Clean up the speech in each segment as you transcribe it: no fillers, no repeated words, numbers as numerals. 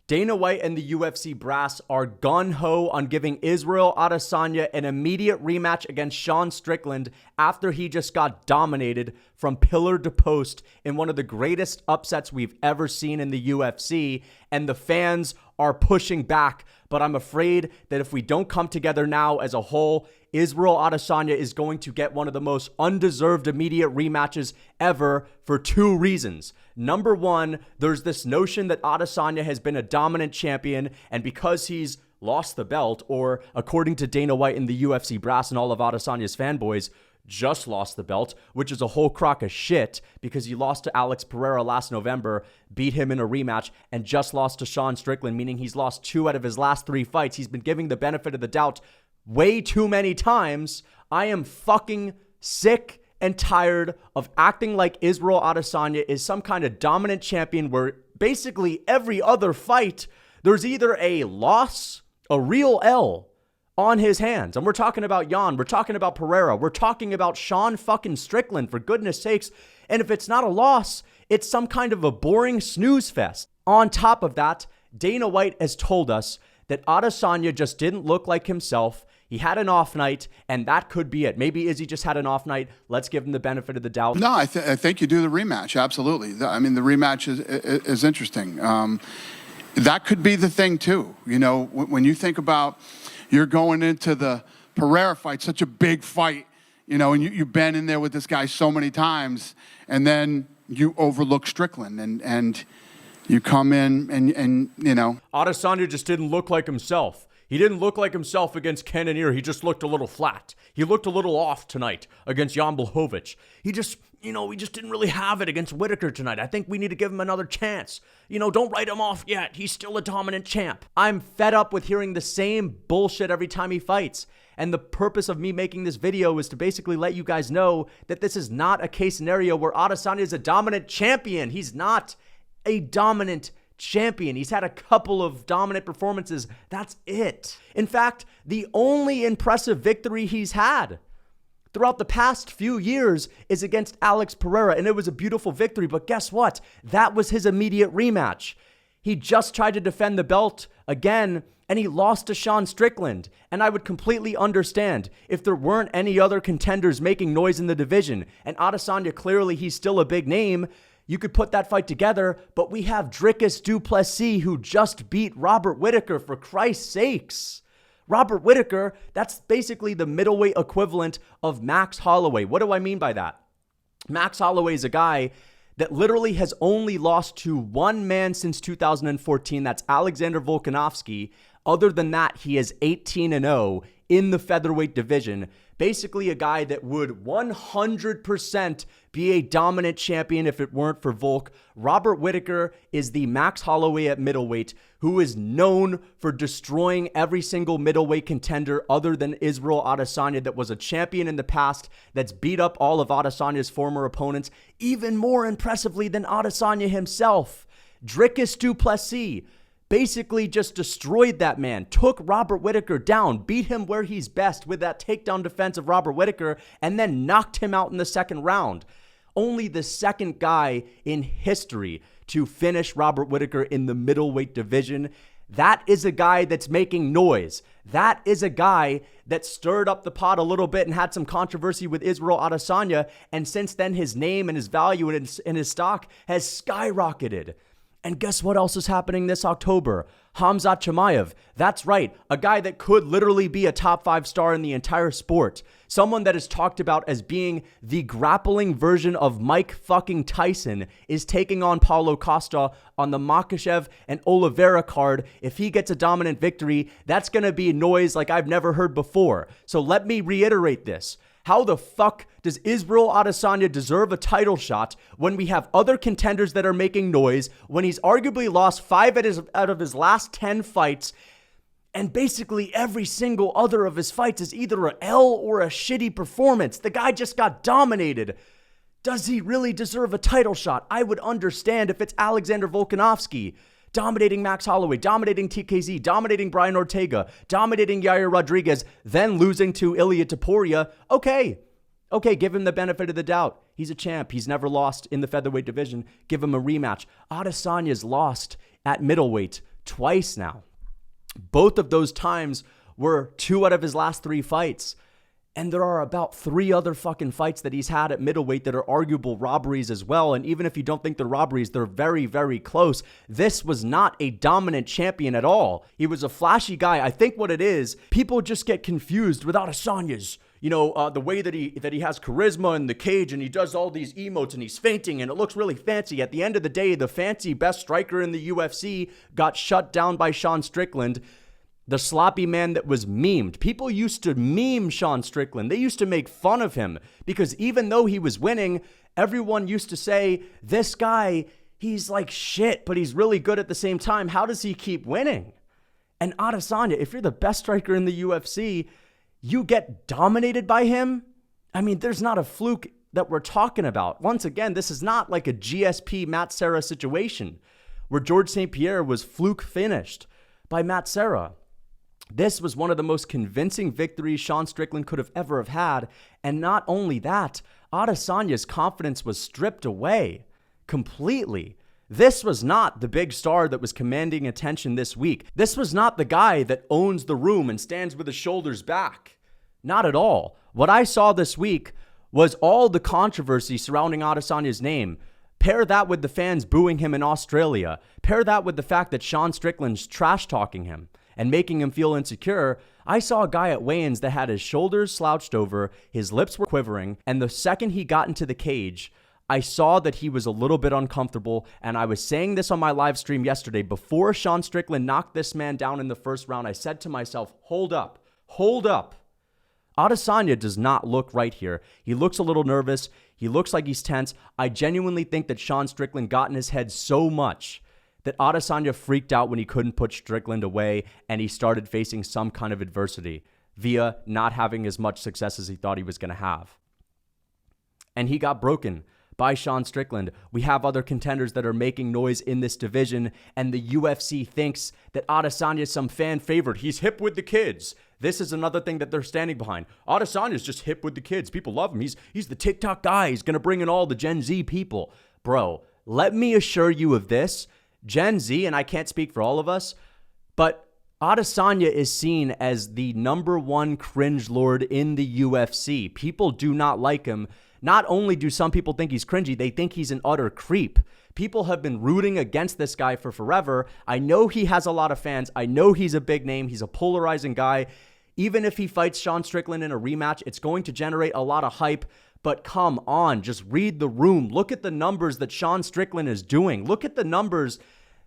Dana White and the UFC brass are gun-ho on giving Israel Adesanya an immediate rematch against Sean Strickland after he just got dominated from pillar to post in one of the greatest upsets we've ever seen in the UFC. And the fans are pushing back, but I'm afraid that if we don't come together now as a whole, Israel Adesanya is going to get one of the most undeserved immediate rematches ever for two reasons. Number one, there's this notion that Adesanya has been a dominant champion, and because he's lost the belt, or according to Dana White and the UFC brass and all of Adesanya's fanboys, just lost the belt, which is a whole crock of shit because he lost to Alex Pereira last November, beat him in a rematch, and just lost to Sean Strickland, meaning he's lost 2 out of his last 3 fights. He's been giving the benefit of the doubt way too many times. I am fucking sick and tired of acting like Israel Adesanya is some kind of dominant champion where basically every other fight, there's either a loss, a real L on his hands. And we're talking about Jan, we're talking about Pereira, we're talking about Sean fucking Strickland, for goodness sakes. And if it's not a loss, it's some kind of a boring snooze fest. On top of that, Dana White has told us that Adesanya just didn't look like himself. He had an off night, and that could be it. Maybe Izzy just had an off night. Let's give him the benefit of the doubt. No, I think you do the rematch, absolutely. I mean, the rematch is interesting. That could be the thing, too. You know, when you think about you're going into the Pereira fight, such a big fight, you know, and you've been in there with this guy so many times, and then you overlook Strickland, and you come in and you know. Adesanya just didn't look like himself. He didn't look like himself against Cannonier. He just looked a little flat. He looked a little off tonight against Jan Blachowicz. He just didn't really have it against Whitaker tonight. I think we need to give him another chance. You know, don't write him off yet. He's still a dominant champ. I'm fed up with hearing the same bullshit every time he fights. And the purpose of me making this video is to basically let you guys know that this is not a case scenario where Adesanya is a dominant champion. He's not a dominant champion. He's had a couple of dominant performances. That's it. In fact, the only impressive victory he's had throughout the past few years is against Alex Pereira, and it was a beautiful victory, but guess what? That was his immediate rematch. He just tried to defend the belt again, and he lost to Sean Strickland. And I would completely understand if there weren't any other contenders making noise in the division, and Adesanya, clearly he's still a big name. You could put that fight together, but we have Dricus Du Plessis, who just beat Robert Whitaker, for Christ's sakes. Robert Whitaker, that's basically the middleweight equivalent of Max Holloway. What do I mean by that? Max Holloway is a guy that literally has only lost to one man since 2014. That's Alexander Volkanovski. Other than that, he is 18-0 in the featherweight division. Basically a guy that would 100% be a dominant champion if it weren't for Volk. Robert Whitaker is the Max Holloway at middleweight, who is known for destroying every single middleweight contender other than Israel Adesanya, that was a champion in the past, that's beat up all of Adesanya's former opponents, even more impressively than Adesanya himself. Dricus Du Plessis basically just destroyed that man, took Robert Whitaker down, beat him where he's best with that takedown defense of Robert Whitaker, and then knocked him out in the second round. Only the second guy in history to finish Robert Whitaker in the middleweight division. That is a guy that's making noise. That is a guy that stirred up the pot a little bit and had some controversy with Israel Adesanya, and since then his name and his value and his stock has skyrocketed. And guess what else is happening this October? Khamzat Chimaev. That's right, a guy that could literally be a top 5 star in the entire sport. Someone that is talked about as being the grappling version of Mike fucking Tyson is taking on Paulo Costa on the Makhachev and Oliveira card. If he gets a dominant victory, that's going to be noise like I've never heard before. So let me reiterate this. How the fuck does Israel Adesanya deserve a title shot when we have other contenders that are making noise, when he's arguably lost 5 out of his last 10 fights, and basically every single other of his fights is either a L or a shitty performance? The guy just got dominated. Does he really deserve a title shot? I would understand if it's Alexander Volkanovski dominating Max Holloway, dominating TKZ, dominating Brian Ortega, dominating Yair Rodriguez, then losing to Ilia Topuria. Okay, give him the benefit of the doubt. He's a champ. He's never lost in the featherweight division. Give him a rematch. Adesanya's lost at middleweight twice now. Both of those times were 2 out of his last 3 fights. And there are about 3 other fucking fights that he's had at middleweight that are arguable robberies as well. And even if you don't think they're robberies, they're very, very close. This was not a dominant champion at all. He was a flashy guy. I think what it is, people just get confused with Adesanya's, the way that he has charisma in the cage and he does all these emotes and he's feinting and it looks really fancy. At the end of the day, the fancy best striker in the UFC got shut down by Sean Strickland. The sloppy man that was memed. People used to meme Sean Strickland. They used to make fun of him because even though he was winning, everyone used to say, this guy, he's like shit, but he's really good at the same time. How does he keep winning? And Adesanya, if you're the best striker in the UFC, you get dominated by him? I mean, there's not a fluke that we're talking about. Once again, this is not like a GSP Matt Serra situation where George St. Pierre was fluke finished by Matt Serra. This was one of the most convincing victories Sean Strickland could have ever have had. And not only that, Adesanya's confidence was stripped away completely. This was not the big star that was commanding attention this week. This was not the guy that owns the room and stands with his shoulders back. Not at all. What I saw this week was all the controversy surrounding Adesanya's name. Pair that with the fans booing him in Australia. Pair that with the fact that Sean Strickland's trash-talking him and making him feel insecure. I saw a guy at weigh-ins that had his shoulders slouched over, his lips were quivering, and the second he got into the cage, I saw that he was a little bit uncomfortable, and I was saying this on my live stream yesterday. Before Sean Strickland knocked this man down in the first round, I said to myself, hold up. Adesanya does not look right here. He looks a little nervous. He looks like he's tense. I genuinely think that Sean Strickland got in his head so much that Adesanya freaked out when he couldn't put Strickland away and he started facing some kind of adversity via not having as much success as he thought he was going to have. And he got broken by Sean Strickland. We have other contenders that are making noise in this division, and the UFC thinks that Adesanya is some fan favorite. He's hip with the kids. This is another thing that they're standing behind. Adesanya's just hip with the kids. People love him. He's the TikTok guy. He's going to bring in all the Gen Z people. Bro, let me assure you of this. Gen Z, and I can't speak for all of us, but Adesanya is seen as the #1 cringe lord in the UFC. People do not like him. Not only do some people think he's cringy, they think he's an utter creep. People have been rooting against this guy for forever. I know he has a lot of fans. I know he's a big name. He's a polarizing guy. Even if he fights Sean Strickland in a rematch, it's going to generate a lot of hype. But come on, just read the room. Look at the numbers that Sean Strickland is doing. Look at the numbers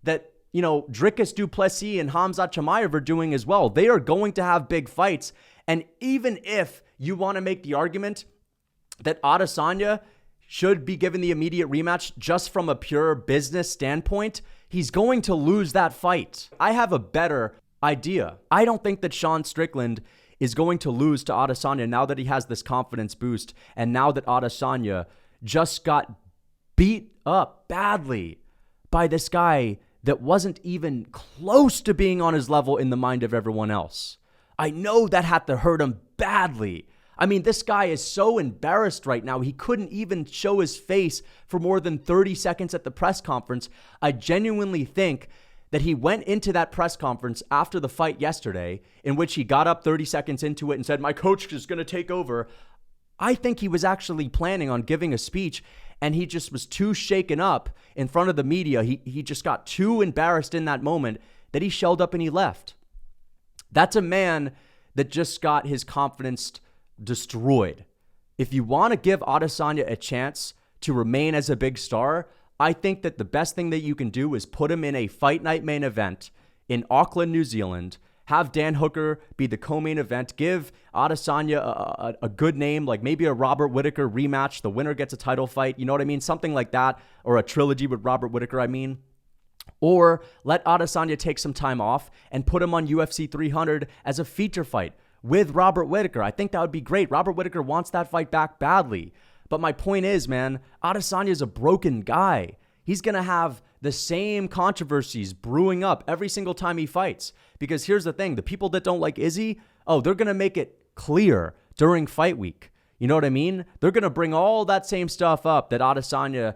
that, Dricus Du Plessis and Khamzat Chimaev are doing as well. They are going to have big fights. And even if you want to make the argument that Adesanya should be given the immediate rematch just from a pure business standpoint, he's going to lose that fight. I have a better idea. I don't think that Sean Strickland is going to lose to Adesanya now that he has this confidence boost and now that Adesanya just got beat up badly by this guy that wasn't even close to being on his level in the mind of everyone else. I know that had to hurt him badly. I mean, this guy is so embarrassed right now. He couldn't even show his face for more than 30 seconds at the press conference. I genuinely think that he went into that press conference after the fight yesterday, in which he got up 30 seconds into it and said, my coach is going to take over. I think he was actually planning on giving a speech, and he just was too shaken up in front of the media. He just got too embarrassed in that moment that he shelled up and he left. That's a man that just got his confidence destroyed. If you want to give Adesanya a chance to remain as a big star, I think that the best thing that you can do is put him in a fight night main event in Auckland, New Zealand. Have Dan Hooker be the co-main event. Give Adesanya a good name, like maybe a Robert Whittaker rematch. The winner gets a title fight. You know what I mean? Something like that. Or a trilogy with Robert Whittaker, I mean. Or let Adesanya take some time off and put him on UFC 300 as a feature fight with Robert Whittaker. I think that would be great. Robert Whittaker wants that fight back badly. But my point is, man, Adesanya is a broken guy. He's going to have the same controversies brewing up every single time he fights. Because here's the thing, the people that don't like Izzy, they're going to make it clear during fight week. You know what I mean? They're going to bring all that same stuff up that Adesanya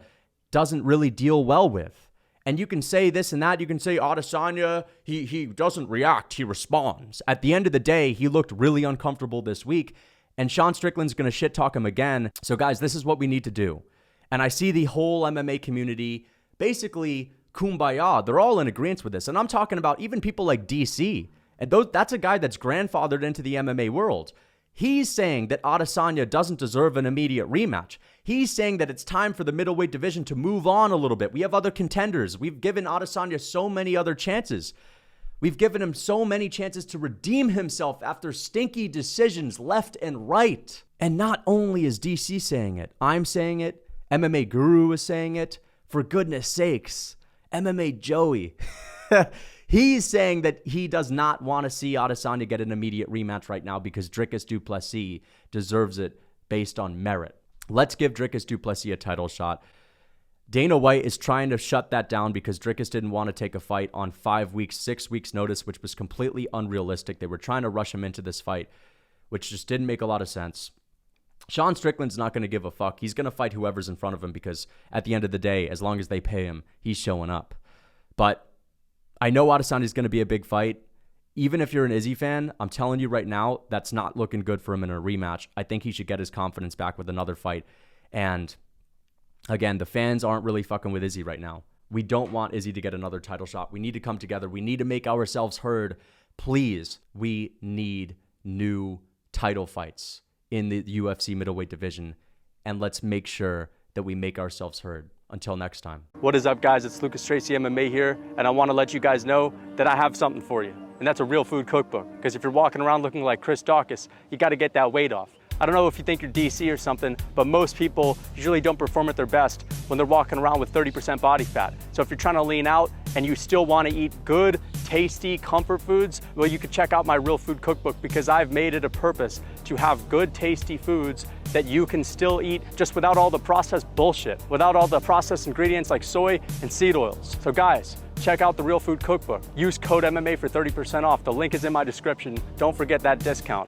doesn't really deal well with. And you can say this and that. You can say Adesanya, he doesn't react, he responds. At the end of the day, he looked really uncomfortable this week, and Sean Strickland's going to shit talk him again. So guys, this is what we need to do. And I see the whole MMA community basically kumbaya. They're all in agreement with this. And I'm talking about even people like DC. And that's a guy that's grandfathered into the MMA world. He's saying that Adesanya doesn't deserve an immediate rematch. He's saying that it's time for the middleweight division to move on a little bit. We have other contenders. We've given Adesanya so many other chances. We've given him so many chances to redeem himself after stinky decisions left and right. And not only is DC saying it, I'm saying it, MMA Guru is saying it. For goodness sakes, MMA Joey. He's saying that he does not want to see Adesanya get an immediate rematch right now because Dricus Du Plessis deserves it based on merit. Let's give Dricus Du Plessis a title shot. Dana White is trying to shut that down because Dricus didn't want to take a fight on 5 weeks, 6 weeks notice, which was completely unrealistic. They were trying to rush him into this fight, which just didn't make a lot of sense. Sean Strickland's not going to give a fuck. He's going to fight whoever's in front of him because at the end of the day, as long as they pay him, he's showing up. But I know Adesanya is going to be a big fight. Even if you're an Izzy fan, I'm telling you right now, that's not looking good for him in a rematch. I think he should get his confidence back with another fight. And again, the fans aren't really fucking with Izzy right now. We don't want Izzy to get another title shot. We need to come together. We need to make ourselves heard. Please, we need new title fights in the UFC middleweight division. And let's make sure that we make ourselves heard. Until next time. What is up, guys? It's Lucas Tracy MMA here, and I want to let you guys know that I have something for you, and that's a real food cookbook. Because if you're walking around looking like Chris Dawkins, you got to get that weight off. I don't know if you think you're DC or something, but most people usually don't perform at their best when they're walking around with 30% body fat. So if you're trying to lean out and you still want to eat good, tasty comfort foods, well, you could check out my Real Food Cookbook because I've made it a purpose to have good, tasty foods that you can still eat just without all the processed bullshit, without all the processed ingredients like soy and seed oils. So guys, check out the Real Food Cookbook. Use code MMA for 30% off. The link is in my description. Don't forget that discount.